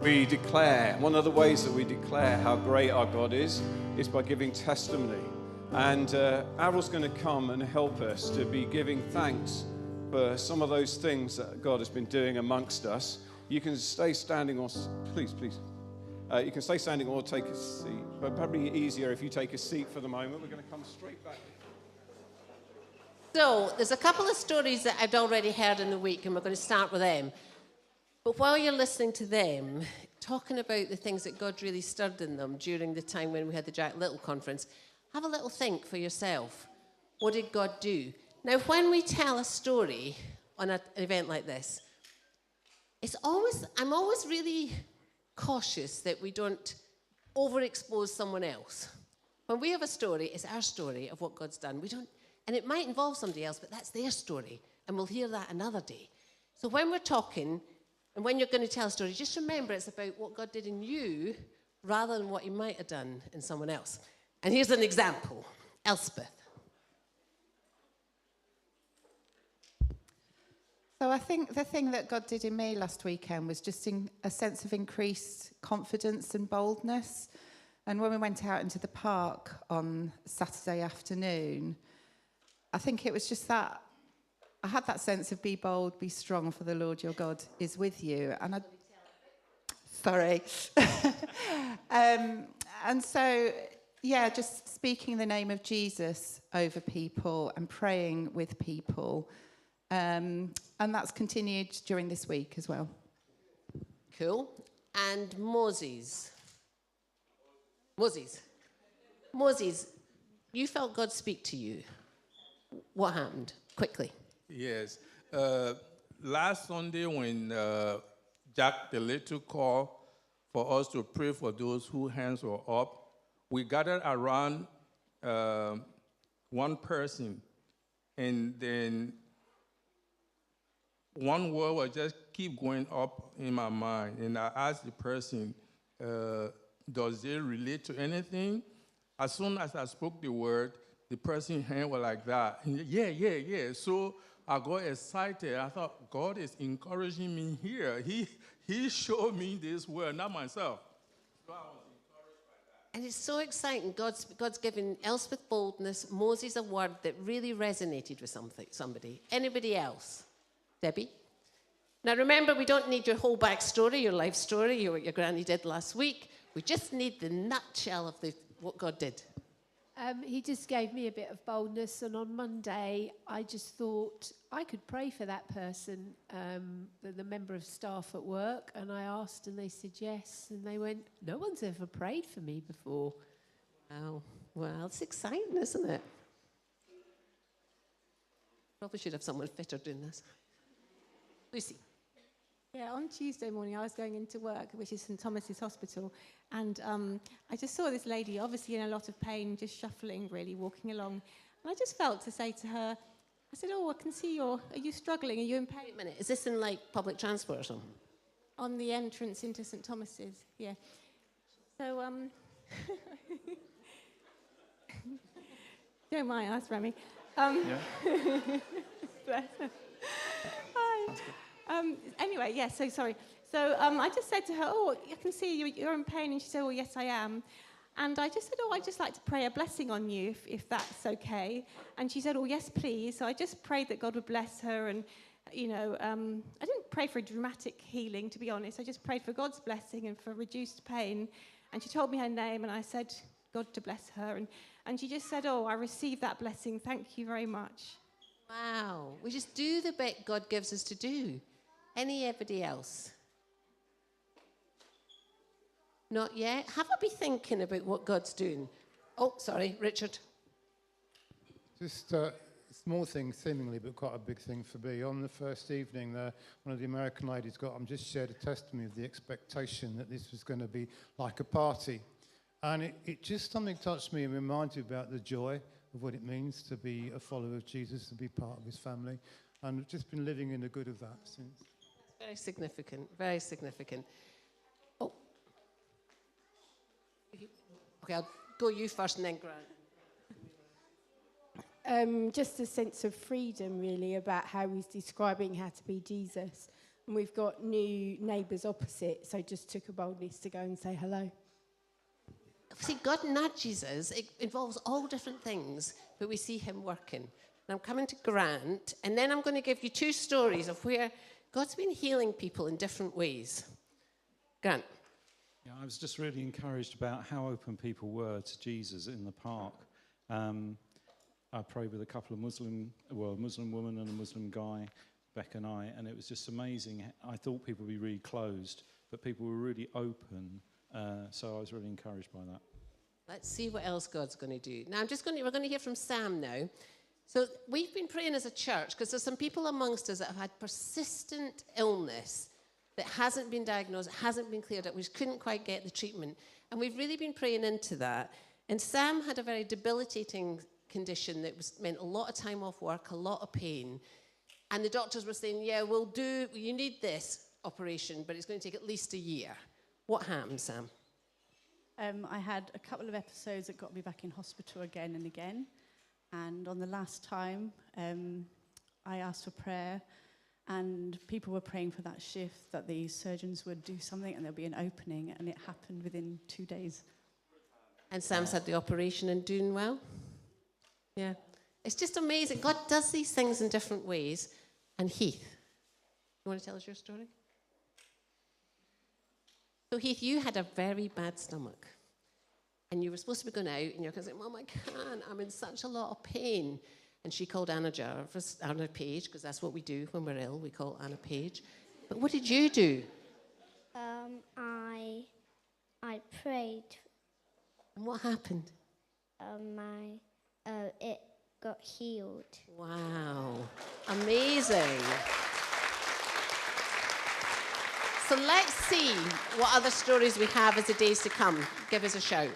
We declare, one of the ways that we declare how great our God is by giving testimony. And Aryl's going to come and help us to be giving thanks for some of those things that God has been doing amongst us. You can stay standing, or please. You can stay standing or take a seat, but probably easier if you take a seat for the moment. We're going to come straight back. So, there's a couple of stories that I'd already heard in the week, and we're going to start with them. But while you're listening to them, talking about the things that God really stirred in them during the time when we had the Jack Little conference, have a little think for yourself. What did God do? Now, when we tell a story on an event like this, I'm always really cautious that we don't overexpose someone else. When we have a story, it's our story of what God's done. And it might involve somebody else, but that's their story, and we'll hear that another day. So when we're talking, and when you're going to tell a story, just remember it's about what God did in you rather than what he might have done in someone else. And here's an example. Elspeth. So I think the thing that God did in me last weekend was just a sense of increased confidence and boldness. And when we went out into the park on Saturday afternoon, I think it was just that I had that sense of be bold, be strong, for the Lord your God is with you. And sorry. And so, yeah, just speaking the name of Jesus over people and praying with people. And that's continued during this week as well. Cool. And Moses, you felt God speak to you. What happened? Quickly. Yes. Last Sunday when Jack the Little called for us to pray for those whose hands were up, we gathered around one person, and then one word will just keep going up in my mind. And I asked the person, does it relate to anything? As soon as I spoke the word, the person's hand was like that. And yeah. So I got excited. I thought, God is encouraging me here. He showed me this word, not myself. So I was encouraged by that. And it's so exciting. God's given Elspeth boldness, Moses a word that really resonated with somebody. Anybody else? Debbie? Now remember, we don't need your whole backstory, your life story, what your granny did last week. We just need the nutshell of what God did. He just gave me a bit of boldness, and on Monday I just thought I could pray for that person, the member of staff at work, and I asked and they said yes, and they went, no one's ever prayed for me before. Wow, well, it's exciting, isn't it? Probably should have someone fitter doing this. Lucy. Yeah, on Tuesday morning I was going into work, which is St Thomas's Hospital, and I just saw this lady, obviously in a lot of pain, just shuffling, really, walking along. And I just felt to say to her, I said, I can see are you struggling? Are you in pain? Wait a minute, is this in like public transport or something? On the entrance into St Thomas's, yeah. So, don't mind us, Remy. Yeah. Bless her. Hi. Anyway, yeah, so sorry. So I just said to her, I can see you're in pain. And she said, yes, I am. And I just said, I'd just like to pray a blessing on you, if that's okay. And she said, yes, please. So I just prayed that God would bless her. And, I didn't pray for a dramatic healing, to be honest. I just prayed for God's blessing and for reduced pain. And she told me her name, and I said, God to bless her. And she just said, I received that blessing. Thank you very much. Wow. We just do the bit God gives us to do. Anybody else? Not yet? Have a be thinking about what God's doing. Oh, sorry, Richard. Just a small thing, seemingly, but quite a big thing for me. On the first evening, one of the American ladies just shared a testimony of the expectation that this was going to be like a party. And it just something touched me and reminded me about the joy of what it means to be a follower of Jesus, to be part of his family. And I've just been living in the good of that since. Very significant, very significant. Oh. Okay, I'll go you first and then Grant. Just a sense of freedom, really, about how he's describing how to be Jesus. And we've got new neighbours opposite, so just took a boldness to go and say hello. See, God nudges us. It involves all different things, but we see him working. And I'm coming to Grant, and then I'm going to give you 2 stories of where God's been healing people in different ways. Grant. Yeah, I was just really encouraged about how open people were to Jesus in the park. I prayed with a couple of a Muslim woman and a Muslim guy, Beck and I, and it was just amazing. I thought people would be really closed, but people were really open. So I was really encouraged by that. Let's see what else God's going to do. Now, we're going to hear from Sam now. So we've been praying as a church because there's some people amongst us that have had persistent illness that hasn't been diagnosed, hasn't been cleared up, we couldn't quite get the treatment. And we've really been praying into that. And Sam had a very debilitating condition that meant a lot of time off work, a lot of pain. And the doctors were saying, yeah, you need this operation, but it's going to take at least a year. What happened, Sam? I had a couple of episodes that got me back in hospital again and again. And on the last time, I asked for prayer, and people were praying for that shift, that the surgeons would do something and there'll be an opening, and it happened within 2 days. And Sam's had the operation and doing well? Yeah. It's just amazing. God does these things in different ways. And Heath, you want to tell us your story? So Heath, you had a very bad stomach. And you were supposed to be going out, and you're saying, Mom, I can't. I'm in such a lot of pain. And she called Anna Jarvis, Anna Page, because that's what we do when we're ill. We call Anna Page. But what did you do? I prayed. And what happened? It got healed. Wow. Amazing. So let's see what other stories we have as the days to come. Give us a shout.